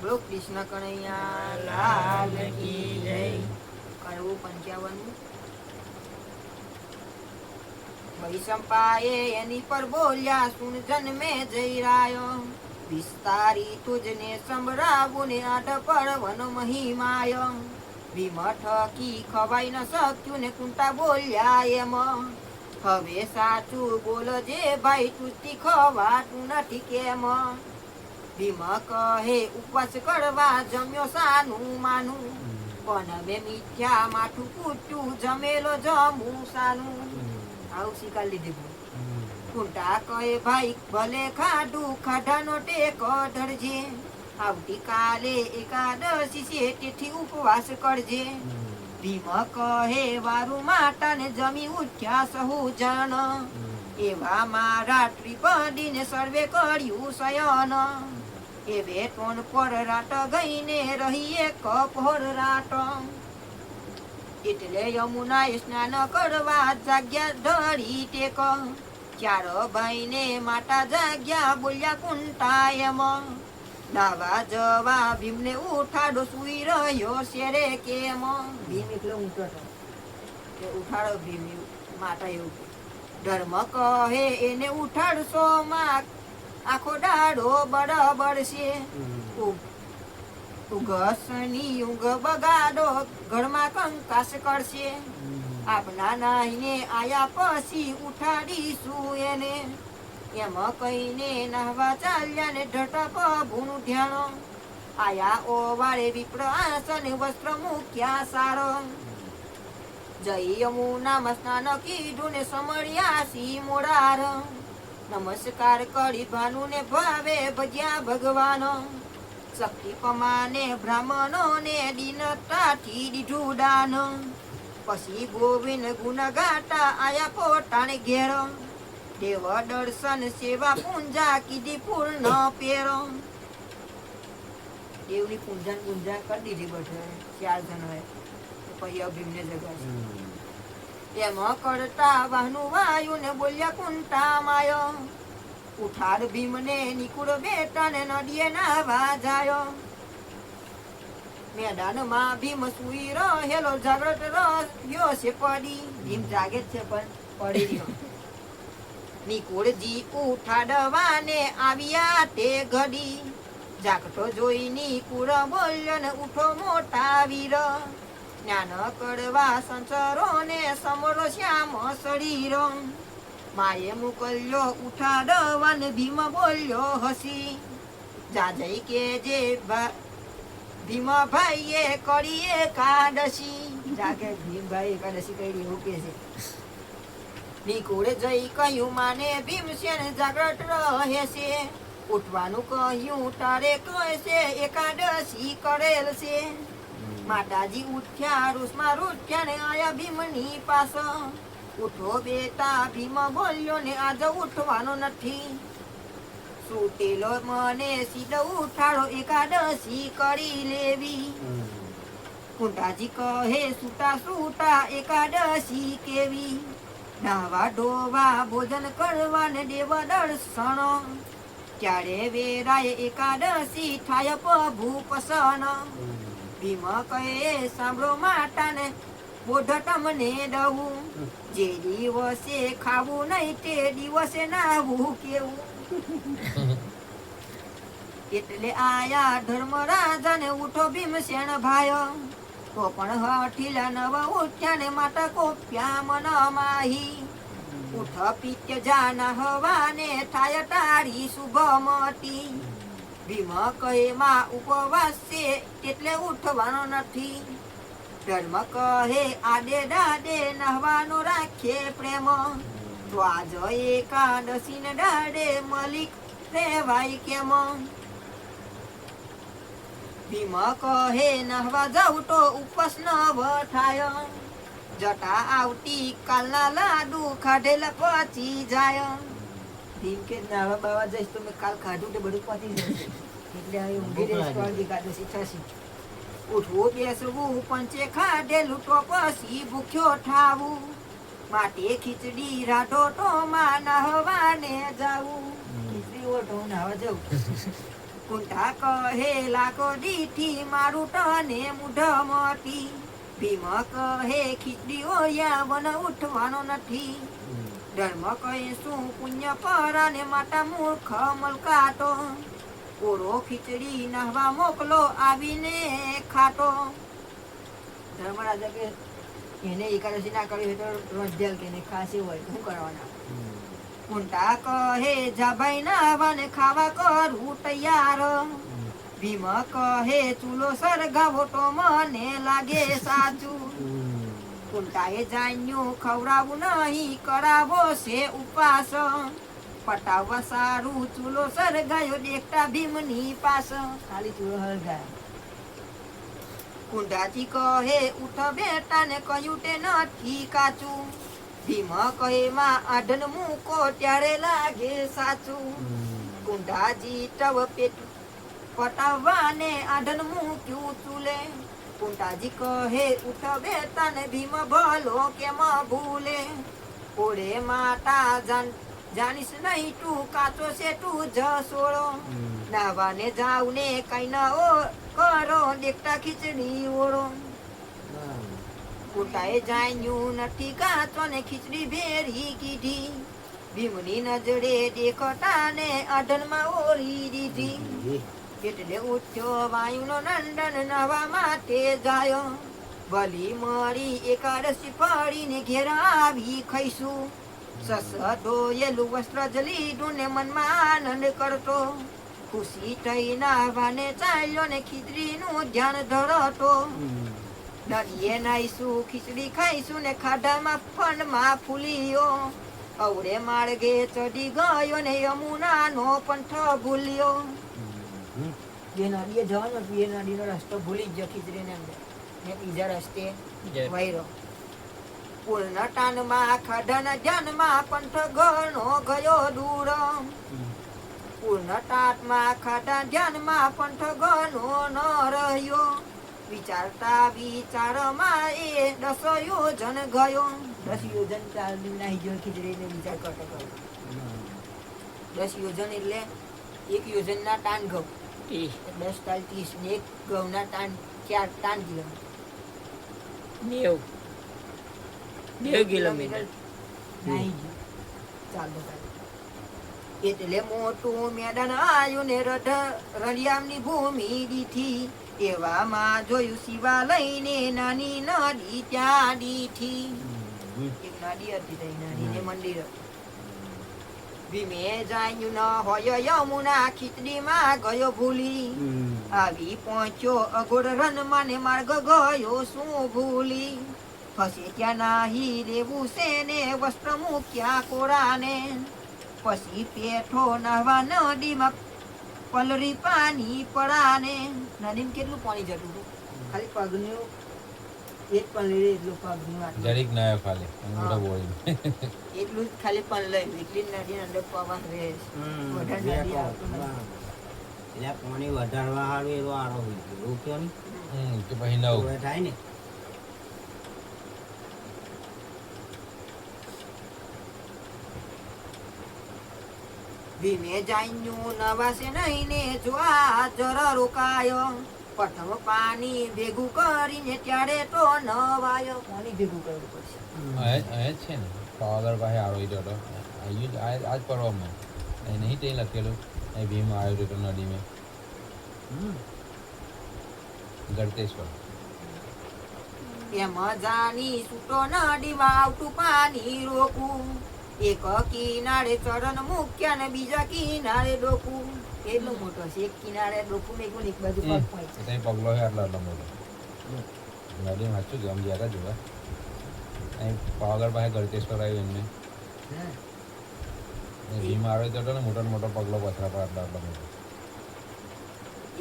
બોલો કૃષ્ણ કનૈયા લાલ કી જય. કરવું 55. વૈશંપાએ એની પર બોલ્યા, સુન જન્મે જઈ રાયો, વિસ્તારી તુજને સંભળાવું ને આઢ પર વન મહિમાય. ભીમ ઠકી ખવાઈ ન શક્યું ને કુંતા બોલ્યા એમ, હવે સાચું બોલજે ભાઈ, તુજથી ખવાતું નથી કેમ. ભીમ કહે ઉપવાસ કરવા જમ્યો સાનું માનું, પણ બે મીઠ્યા માઠું કૂટ્યું જમેલો જમું સાનું. આવું શીખા લીધું. કુંટા કહે ભાઈ ભલે ખાધું ખાધાનો ટેકો ધરજે, આવતીકાલે એકાદશી છે તેથી ઉપવાસ કરજે. ભીમ કહે વારું માતાને જમી ઉઠ્યા સહુ જણ, એવા મારા ત્રિપદીને સર્વે કર્યું શયન. એ વેટોન પર રાત ગઈને રહી એક પહોર રાત, એટલે યમુનાએ સ્નાન કરવા જાગ્યા ઢળી ટેક. ચાર ભાઈને માતા જાગ્યા બોલ્યા કુંતા એમ, દાવા જવા ભીમને ઉઠાડો સુઈ રહ્યો શેરે કેમ. ભીમ એટલે ઊંટો હતો, ઉઠાડો ભીમ માતા એવું. ધર્મ કહે એને ઉઠાડશો માં આખો દાડો બરાબર છે, ઉઘસની ઊંઘ બગાડો ઘરમાં કંકાસ કરશે. આપના નાહીને આયા પછી ઉઠાડીશું એને, એમ કહીને નાહવા ચાલ્યા ને ઢટા પ્રભુનું ધ્યાન. આયા ઓવાળે વિપ્ર આસન વસ્ત્ર મૂક્યા સારો, જય યમુનામાં સ્નાન કીધું ને સમળ્યા સી મોરાર. નમસ્કાર કરી ભાનુને ભાવે ભજ્યા ભગવાન, શક્તિ પમાને બ્રાહ્મણો ને દીનતાથી દીધું દાન. પછી ગોવિંદ ગુણ ગાતા આયા પોતાને ઘેર, દેવ દર્શન સેવા પૂંજા કીધી પૂર્ણ પેરો. દેવની પૂંજા પૂંજા કરી દીધી બધે 4 જણોએ. પછી અભિમને જગાશે એમ કરતા વાહનું વાયુ ને બોલ્યા કુંતા માયો, ઉઠાડ ભીમને નિકુળ બેટા ને નદીએ નાવા જાયો. મેદાનમાં ભીમ સુઈ રહેલો જાગ્રત રહ્યો છે પડી, ભીમ જાગે છે પણ પડી રહ્યો. નિકુળજી ઉઠાડવાને આવ્યા તે ઘડી, જાગતો જોઈ નિકુળ બોલ્યો ને ઉઠો મોટા વીર. જ્ઞાન કરવા સંસારો ને સમરો શ્યામ શરીર, માએ મોકલ્યો ઉઠાડવાન ભીમ બોલ્યો હસી. જાજઈ કે જે ભીમ ભાઈએ કરી એકાદશી, જાગે ભીમભાઈ એકાદશી કરી એવું કે છે. નિકુળે જઈ કહ્યું માને ભીમસેન જાગ્રત રહે છે, ઉઠવાનું કહ્યું તારે કહે છે એકાદશી કરેલ છે. માતાજી ઉઠ્યા રૂસમાં રૂઠ્યા ને આયા ભીમની પાસ, ઉઠો બેટા ભીમ બોલ્યો ને આજ ઉઠવાનો નથી, સુટેલો મને સીધો ઉઠાડો એકાદશી કરી લેવી. કુંતાજી કહે સુતા સુતા એકાદશી કેવી, નાવા ધોવા ભોજન કરવા ને દેવ દર્શન, ત્યારે વેરાય એકાદશી થાય પ્રભુ પસન. ભીમ કહે સાંભળો માતાને બોધ તમને દઉં, જે દિવસે ખાવું નહીં તે દિવસે નાવું કેવું. એટલે આયા ધર્મરાજા ને ઉઠો ભીમસેન ભાઈ, તો પણ હઠીલા નવ ઉઠ્યા ને માતા કોપ્યા મન માહી. ઉઠ પિત્ય જાના હવાને થાય તારી શુભમતી. ભીમ કહે માં ઉપવાસ છે એટલે ઉઠવાનો નથી, ધર્મ કહે આડે દાડે નહવાનો રાખે પ્રેમ. તો આજ એકાદશી ને દાડે મલિક રહેવાય કેમ. ભીમ કહે નહવા જાઉં તો ઉપવાસ નવ થાય, જટા આવતી કાલના લાડુ ખાધેલા પચી જાય. ભીમ કે નાવા બાવા જઈશ તો મેં કાલ ખાધું તે બધું પતી જશે, એટલે હવે ઊંઘી રહીશ તો એકાદશી થશે. ઉઠવું બેસવું પંચે ખાધેલું તો પછી ભૂખ્યો થાવું, માટે ખીચડી રાધો તો માં નહવાને જાવું. ખીચડી ઓઢો નાવા જવું. કુંઠા કહે લાખો દીઠી મારું તને મુઢમતી. ભીમ કહે ખીચડી ઓળ્યા વન ઉઠવાનો નથી. ધર્મ કહે શું પુણ્ય પરાને માતા મૂર્ખ મલકાતો. ઓરો ખીચડી નહવા મોકલો આવીને ખાતો. ધર્મરાજા કે એને એકાદશી ના કરી હોય તો રોજ્જલ કે ખાસી હોય શું કરવાના. કુંઠા કહે જાભાઈ નાવાને ખાવા કરું તૈયાર. ભીમ કહે ચૂલો સળગાવો તો મને લાગે સાચું. કુંઠાએ જાણ્યું ખવડાવું નહીં કરાવો છે ઉપવાસ. પટાવવા સારું ચૂલો સળગાયો દેખતા ભીમની પાસ. ખાલી ચૂલો સળગાયો. કુંઠાજી કહે ઉઠ બેટા ને કહ્યું તે નથી કાચું. ભીમ કહે માં આઢન મૂકો ત્યારે લાગે સાચું. કુંઠાજી તવ પેટ પટાવવાને આઢન મૂક્યું ચૂલે. કુંઠાજી કહે ઉઠ બેટા ને ભીમ ભલો કેમ ભૂલે. ઓળે માતા જાણીશ નહીં તું કાચો છે તું જસોળો. નાવાને જાવ ને કઈ ન કરો દેખતા ખીચડી ઓળો. કુંઠાએ જાણ્યું નથી કાચો ને ખીચડી ભેરી કીધી. ભીમની નજરે દેખતા ને અઢનમાં ઓરી દીધી. એટલે ઉઠ્યો વાયુનો નંદન નવા માટે જાયો. ભલી મળી એકાદશી ફળીને ઘેર આવી ખાઈશું. સસડોયેલું વસ્ત્ર જ લીધું ને મનમાં આનંદ કરતો. ખુશી થઈ નાવાને ચાલ્યો ને ખીચડીનું ધ્યાન ધરતો. નદીએ નાઈશું ખીચડી ખાઈશું ને ખાડામાં ફંડમાં ફૂલ્યો. અવડે માર્ગે ચડી ગયો ને યમુનાનો પંથ ભૂલ્યો. જે નદીએ જવાનો એ નદીનો રસ્તો ભૂલી જ ગયો ખીચડીને અંદર ને બીજા રસ્તે વૈરો. પૂર્ણટાનમાં ખાડાના ધ્યાનમાં પંથ ઘણો ગયો દૂર. પૂર્ણટાટમાં ખાડા ધ્યાનમાં પંથ ઘણો ન રહ્યો. વિચારતા વિચારમાં એ 10 યોજન ગયો. 10 યોજન ચાલી નાહી ગયો ખીચડીને વિચાર કરતો ગયો. 10 યોજન એટલે એક યોજન ના ટાન ઘઉં 10 તાલ 30 ને એક ઘઉં ના ટાન 4 ટાન કિલોમીટર 90 કિલોમીટર નાહી ગયો ચાલતો ચાલતો. એટલે મોટું મેદાન આવ્યું ને રળિયામની ભૂમિ દીઠી. એવામાં જોયું શિવાલયને નાની નદી ત્યાં દીઠી. એક નદી હતી તે નદીને મંદિર હતું. ભીમે જાણ્યું ન હોય યમુના ખીચડીમાં ગયો ભૂલી. આવી પહોંચ્યો અઘોર રનમાં ને માર્ગ ગયો શું ભૂલી. ફસે ત્યાં નાહી લેવું છે ને વસ્ત્ર મૂક્યા કોરાને. પછી પેઠો નહવા નદીમાં પલરી પાણી પડાને. નદીમાં કેટલું પાણી જતું હતું ખાલી પગનું એક પલરી એટલું પગનું જરીક નાયો ખાલી મોટા બોળી એટલું જ ખાલી પલરી એટલી નદી અંદર પવન રહે છે. વધારે નદી આવતું નથી. એટલે પાણી વધારવા હારું એવો આરો હોય રોક્યો ને કે પછી નવ થાય ને. ભીમે જાણ્યું નવાશે નહીં ને જો આ જરા રોકાયો. પ્રથમ પાણી ભેગું કરીને ત્યારે તો નવાયો. પાણી ભેગું કરવું પડશે. અહીંયા જ છે ને પાવાગઢ પાસે આરો હતો આજ પર્વમાં અહીં નહીં તે લખેલું અહીં ભીમ આવ્યો હતો નદીમાં ગળતેશ્વર. એમ જાણી છૂટો નદીમાં આવતું પાણી રોકવું. એક કિનારે ચરણ મૂક્યા ને બીજા કિનારે ડોકું. કેટલું મોટો છે એક કિનારે ડોકું મેકું એક બાજુ પગ હોય. ત્યાં પગલો છે આટલો આટલો મોટો નદી વાંચું ગમ જ્યાં જોવા અહીં પાવાગઢ પાસે ગળતેશ્વર આવ્યું એમને ભીમ આવ્યો હતો ને મોટો મોટો પગલો પથરા પર આટલો આટલો મોટો.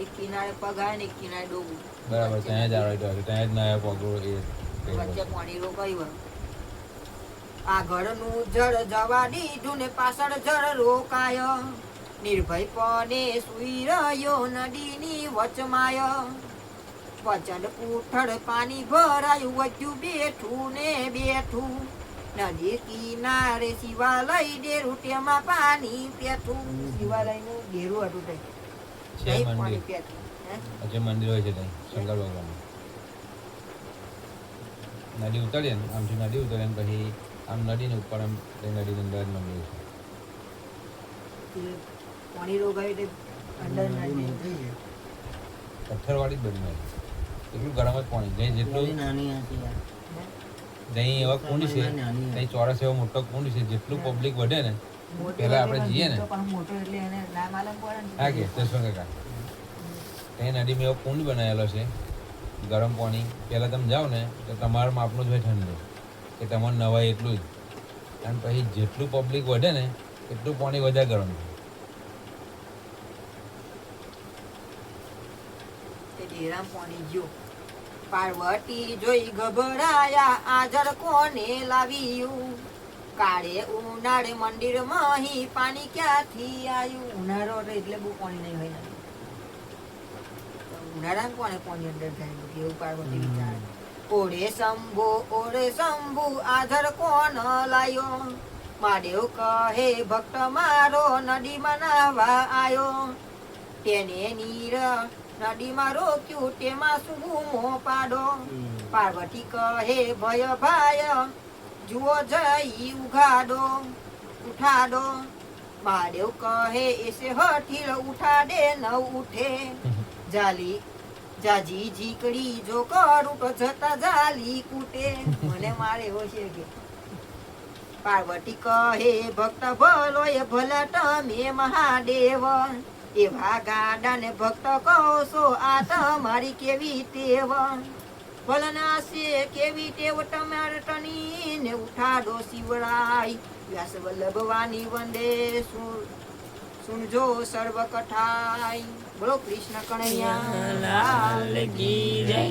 એક કિનારે પગ આવે ને એક કિનારે ડોકું. બરાબર ત્યાં જ આવ્યો હતો ત્યાં જ નયો પગલો એ વચ્ચે પાણી રોકાયું. આગળનું જળ જવા દીધું ને પાછળ જળ રોકાયો. નિર્ભયપણે સુઈ રહ્યો નદીની વચમાય. વચન ઉઠડ પાણી ભરાયું વધ્યું બેઠું ને બેઠું. નદી કિનારે શિવાલય ડેરું તેમાં પાણી પેઠું. શિવાલયનું ડેરું હતું તે છે નહીં મંદિર પાણી પીએ. હે? જે મંદિર હોય છે ત્યાં શંકર ભગવાનનું નદી ઉતરીએ ને આમથી નદી ઉતરીએ ને પછી આમ નદીને ઉપર આમ તે નદીની અંદર જ મંદિર છે તે પાણી રોગાય તે અંદર નાખી દે. પથ્થરવાળી જ બની હોય એટલું ગરમ જ પાણી જઈ જેટલું નદી નાની હતી યાર. જઈ એવા કુંડ છે ત્યાં ચોરસ એવો મોટો કુંડ છે જેટલું પબ્લિક વધે ને મોટો પહેલા આપણે એટલે જઈએ ને. તો પણ મોટો એટલે એને ના માલમ પડે ને. હા કે દસમાં કાકા ત્યાં નદીમાં એવો કુંડ બનાવેલો છે ગરમ પાણી પહેલાં તમે જાઓ ને તો તમારા માપનું જ હોય ઠંડુ કે તમારે નવાય એટલું જ અને પછી જેટલું પબ્લિક વધે ને એટલું પાણી વધારે ગરમ થાય તે ડેરામ પાણી ગયો. પાર્વતી જોઈ ગભરાયા આજર કોને લાવ્યું. કાળે ઉનાળે મંદિરમાં હી પાણી ક્યાંથી આવ્યું. ઉનાળો હતો એટલે બહુ પાણી નહીં હોય ને. ઉનાળામાં કોને પાણી અંદર જાય એવું પાર્વતી વિચારે. ઓરે શંભુ આધર કોણ લાયો. મહાદેવ કહે ભક્ત મારો નદીમાં નાવા આયો. તેને નીર નદીમાં રોક્યું તેમાં શું ગુમો પાડો. પાર્વતી કહે ભય ભાય જુઓ જઈ ઉઠાડો. મહાદેવ કહે એસે હઠીલ ઉઠાડે ન ઉઠે. જાજી જીકડી જો કરું તો જતા જાલી કૂટે. મને મારે એવો છે કે પાર્વતી કહે ભક્ત ભલો એ ભલા તમે મહાદેવ. એવા ગાડાને ભક્ત કહો છો આ તમારી કેવી ટેવ. ભલના છે કેવી ટેવ તમારે ટની ને ઉઠાડો શિવરાય. વ્યાસ વલ્લભવાની વંદે સુનજો સર્વ કઠાય. બોલો કૃષ્ણ કનૈયા લાલ કી જય.